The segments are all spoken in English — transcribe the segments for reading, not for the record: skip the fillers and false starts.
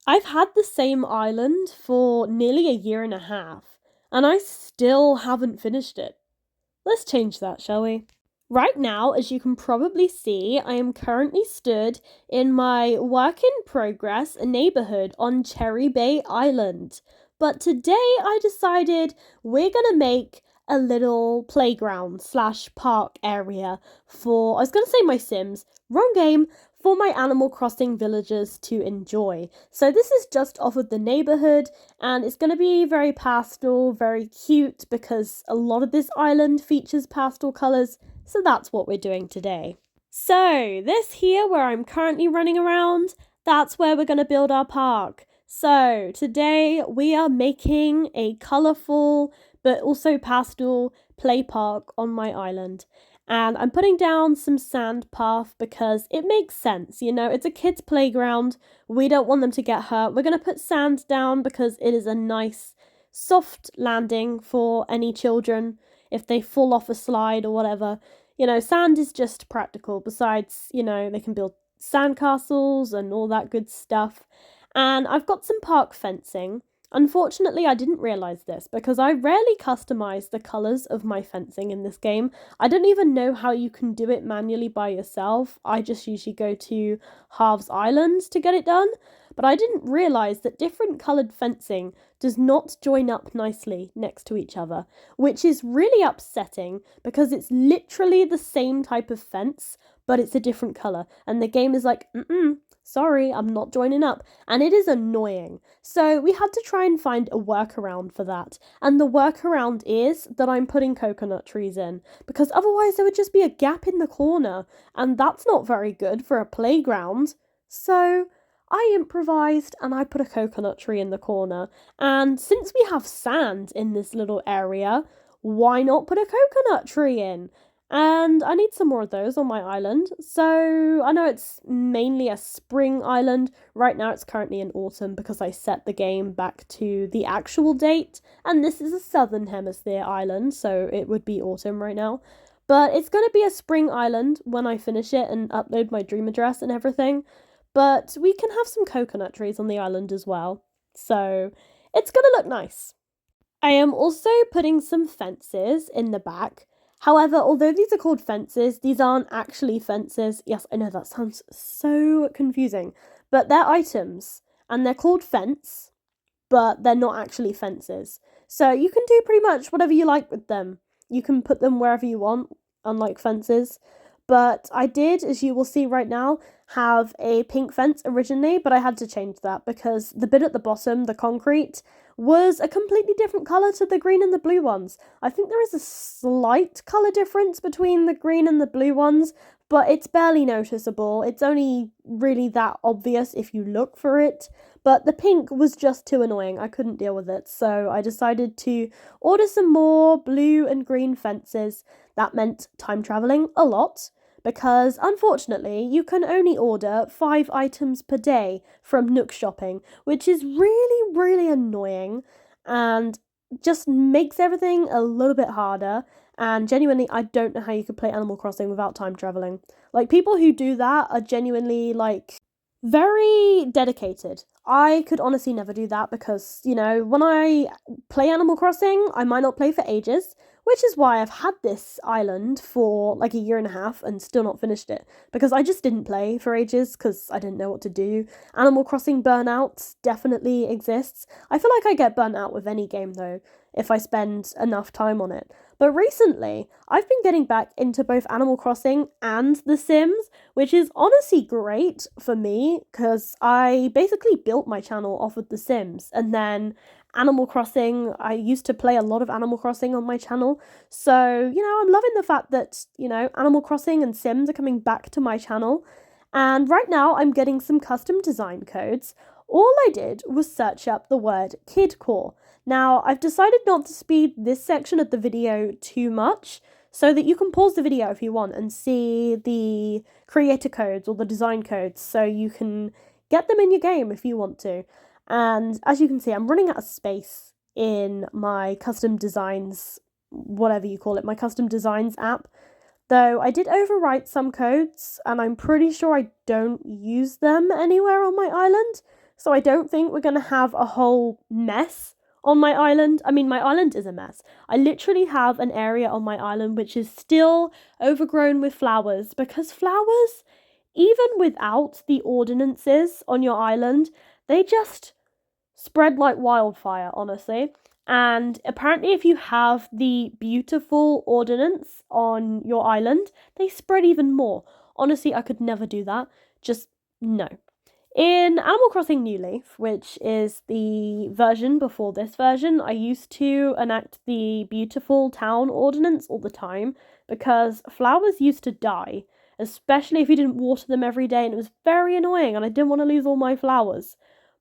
I've had the same island for nearly a year and a half, and I still haven't finished it. Let's change that, shall we? Right now, as you can probably see, I am currently stood in my work in progress neighborhood on Cherry Bay Island. But today I decided we're gonna make a little playground slash park area for, I was gonna say my Sims, wrong game, for my Animal Crossing villagers to enjoy. So this is just off of the neighborhood and it's going to be very pastel, very cute because a lot of this island features pastel colours, so that's what we're doing today. So, this here where I'm currently running around, that's where we're going to build our park. So, today we are making a colourful but also pastel play park on my island. And I'm putting down some sand path because it makes sense, you know, it's a kid's playground. We don't want them to get hurt. We're going to put sand down because it is a nice soft landing for any children if they fall off a slide or whatever. You know, sand is just practical. Besides, you know, they can build sandcastles and all that good stuff. And I've got some park fencing. Unfortunately, I didn't realise this because I rarely customise the colours of my fencing in this game. I don't even know how you can do it manually by yourself. I just usually go to Halves Islands to get it done. But I didn't realise that different coloured fencing does not join up nicely next to each other, which is really upsetting because it's literally the same type of fence, but it's a different colour. And the game is like, sorry, I'm not joining up. And it is annoying. So we had to try and find a workaround for that. And the workaround is that I'm putting coconut trees in, because otherwise there would just be a gap in the corner. And that's not very good for a playground. So I improvised and I put a coconut tree in the corner. And since we have sand in this little area, why not put a coconut tree in? And I need some more of those on my island. So I know it's mainly a spring island. Right now it's currently in autumn because I set the game back to the actual date. And this is a southern hemisphere island, so it would be autumn right now. But it's going to be a spring island when I finish it and upload my dream address and everything. But we can have some coconut trees on the island as well. So it's going to look nice. I am also putting some fences in the back. However, although these are called fences, these aren't actually fences. Yes, I know that sounds so confusing, but they're items and they're called fence, but they're not actually fences. So you can do pretty much whatever you like with them. You can put them wherever you want, unlike fences. But I did, as you will see right now, have a pink fence originally, but I had to change that because the bit at the bottom, the concrete, was a completely different colour to the green and the blue ones. I think there is a slight colour difference between the green and the blue ones, but it's barely noticeable. It's only really that obvious if you look for it. But the pink was just too annoying. I couldn't deal with it, so I decided to order some more blue and green fences. That meant time travelling a lot because unfortunately you can only order 5 items per day from Nook shopping, which is really, really annoying and just makes everything a little bit harder. And genuinely, I don't know how you could play Animal Crossing without time traveling. Like, people who do that are genuinely, like, very dedicated. I could honestly never do that because, you know, when I play Animal Crossing, I might not play for ages, which is why I've had this island for like a year and a half and still not finished it because I just didn't play for ages because I didn't know what to do. Animal Crossing burnout definitely exists. I feel like I get burnt out with any game though if I spend enough time on it. But recently, I've been getting back into both Animal Crossing and The Sims, which is honestly great for me because I basically built my channel off of The Sims and then Animal Crossing. I used to play a lot of Animal Crossing on my channel. So, you know, I'm loving the fact that, you know, Animal Crossing and Sims are coming back to my channel. And right now I'm getting some custom design codes. All I did was search up the word kidcore. Now, I've decided not to speed this section of the video too much so that you can pause the video if you want and see the creator codes or the design codes so you can get them in your game if you want to. And as you can see, I'm running out of space in my custom designs, whatever you call it, my custom designs app. Though I did overwrite some codes and I'm pretty sure I don't use them anywhere on my island. So I don't think we're going to have a whole mess on my island. I mean, my island is a mess. I literally have an area on my island which is still overgrown with flowers, because flowers, even without the ordinances on your island, they just spread like wildfire, honestly. And apparently, if you have the beautiful ordinance on your island, they spread even more. Honestly, I could never do that. Just no. In Animal Crossing New Leaf, which is the version before this version, I used to enact the beautiful town ordinance all the time because flowers used to die, especially if you didn't water them every day, and it was very annoying, and I didn't want to lose all my flowers.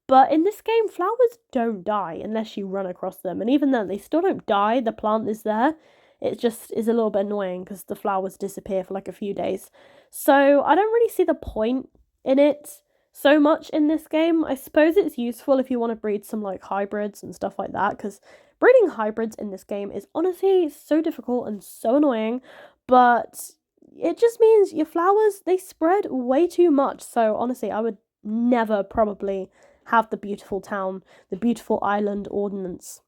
But in this game, flowers don't die unless you run across them, and even then, they still don't die. The plant is there. It just is a little bit annoying because the flowers disappear for like a few days. So I don't really see the point in it so much in this game. I suppose it's useful if you want to breed some like hybrids and stuff like that, because breeding hybrids in this game is honestly so difficult and so annoying, but it just means your flowers, they spread way too much. So honestly, I would never probably have the beautiful town, the beautiful island ordinance.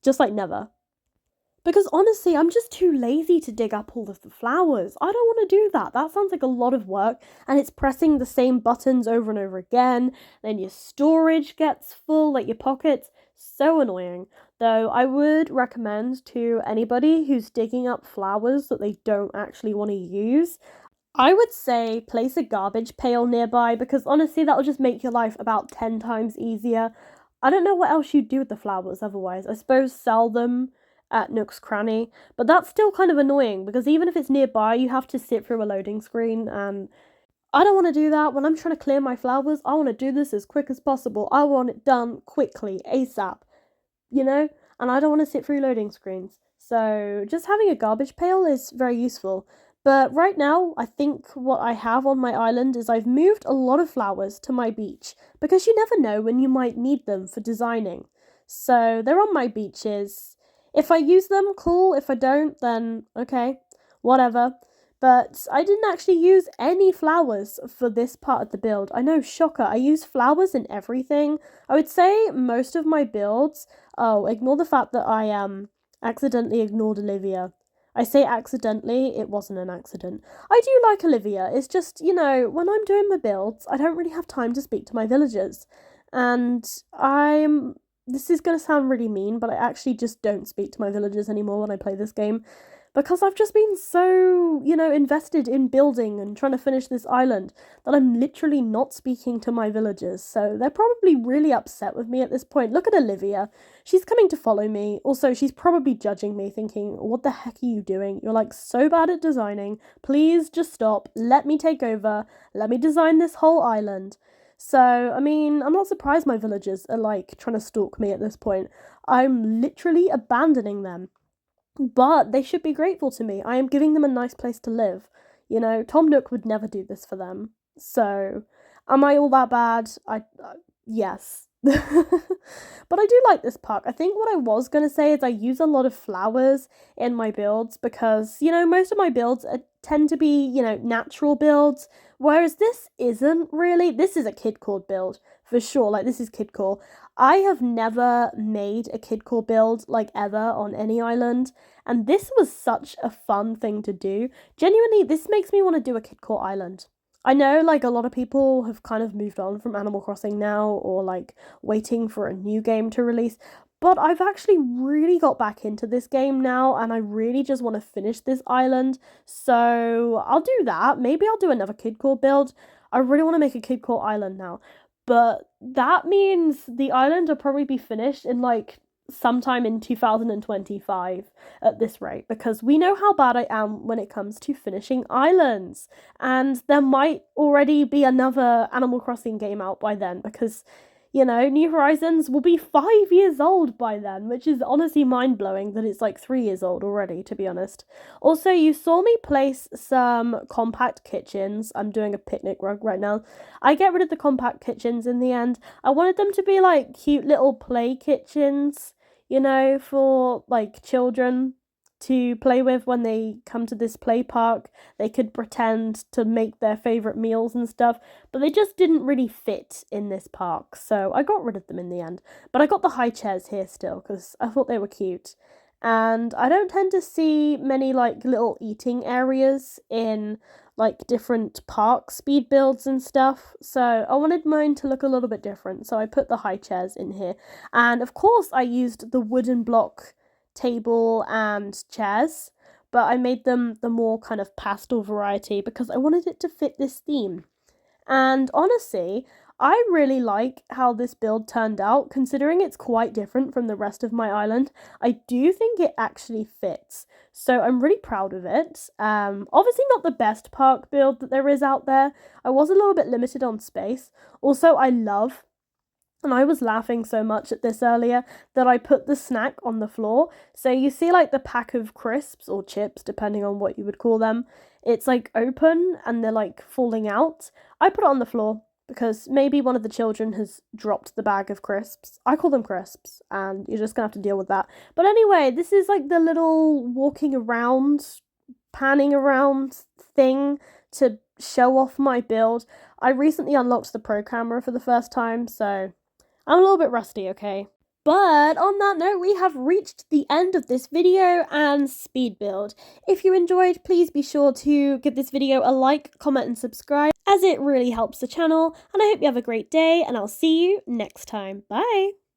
Just like never. Because honestly, I'm just too lazy to dig up all of the flowers. I don't want to do that. That sounds like a lot of work, and it's pressing the same buttons over and over again. Then your storage gets full, like your pockets. So annoying. Though I would recommend to anybody who's digging up flowers that they don't actually want to use, I would say place a garbage pail nearby, because honestly, that'll just make your life about 10 times easier. I don't know what else you'd do with the flowers otherwise. I suppose sell them at Nook's Cranny, but that's still kind of annoying because even if it's nearby, you have to sit through a loading screen, and I don't want to do that. When I'm trying to clear my flowers, I want to do this as quick as possible. I want it done quickly, ASAP, you know? And I don't want to sit through loading screens. So just having a garbage pail is very useful. But right now, I think what I have on my island is I've moved a lot of flowers to my beach, because you never know when you might need them for designing. So they're on my beaches. If I use them, cool. If I don't, then okay, whatever. But I didn't actually use any flowers for this part of the build. I know, shocker, I use flowers in everything. I would say most of my builds. Oh, ignore the fact that I accidentally ignored Olivia. I say accidentally, it wasn't an accident. I do like Olivia. It's just, when I'm doing my builds, I don't really have time to speak to my villagers. And this is going to sound really mean, but I actually just don't speak to my villagers anymore when I play this game, because I've just been so, invested in building and trying to finish this island that I'm literally not speaking to my villagers. So they're probably really upset with me at this point. Look at Olivia. She's coming to follow me. Also, she's probably judging me, thinking, what the heck are you doing? You're like so bad at designing. Please just stop. Let me take over. Let me design this whole island. So, I mean, I'm not surprised my villagers are like trying to stalk me at this point. I'm literally abandoning them. But they should be grateful to me. I am giving them a nice place to live. Tom Nook would never do this for them. So, am I all that bad? Yes. But I do like this park. I think what I was going to say is I use a lot of flowers in my builds because, most of my builds tend to be, natural builds, whereas this isn't really. This is a kidcore build for sure. Like, this is kidcore. I have never made a kidcore build like ever on any island, and this was such a fun thing to do. Genuinely, this makes me want to do a kidcore island. I know, like, a lot of people have kind of moved on from Animal Crossing now, or like waiting for a new game to release, but I've actually really got back into this game now, and I really just want to finish this island. So I'll do that. Maybe I'll do another kidcore build. I really want to make a kidcore island now, but that means the island will probably be finished in like sometime in 2025 at this rate, because we know how bad I am when it comes to finishing islands. And there might already be another Animal Crossing game out by then, because New Horizons will be 5 years old by then, which is honestly mind blowing that it's like 3 years old already, to be honest. Also, you saw me place some compact kitchens. I'm doing a picnic rug right now. I get rid of the compact kitchens in the end. I wanted them to be like cute little play kitchens, for like children. to play with when they come to this play park. They could pretend to make their favourite meals and stuff, but they just didn't really fit in this park, so I got rid of them in the end. But I got the high chairs here still, because I thought they were cute. And I don't tend to see many, like, little eating areas in, like, different park speed builds and stuff, so I wanted mine to look a little bit different, so I put the high chairs in here. And of course I used the wooden block table and chairs, but I made them the more kind of pastel variety because I wanted it to fit this theme. And honestly, I really like how this build turned out, considering it's quite different from the rest of my island. I do think it actually fits, so I'm really proud of it. Obviously not the best park build that there is out there. I was a little bit limited on space. Also, and I was laughing so much at this earlier that I put the snack on the floor. So you see, like, the pack of crisps or chips, depending on what you would call them. It's like open and they're like falling out. I put it on the floor because maybe one of the children has dropped the bag of crisps. I call them crisps, and you're just gonna have to deal with that. But anyway, this is like the little walking around, panning around thing to show off my build. I recently unlocked the pro camera for the first time, so I'm a little bit rusty, okay? But on that note, we have reached the end of this video and speed build. If you enjoyed, please be sure to give this video a like, comment and subscribe, as it really helps the channel. And I hope you have a great day, and I'll see you next time. Bye!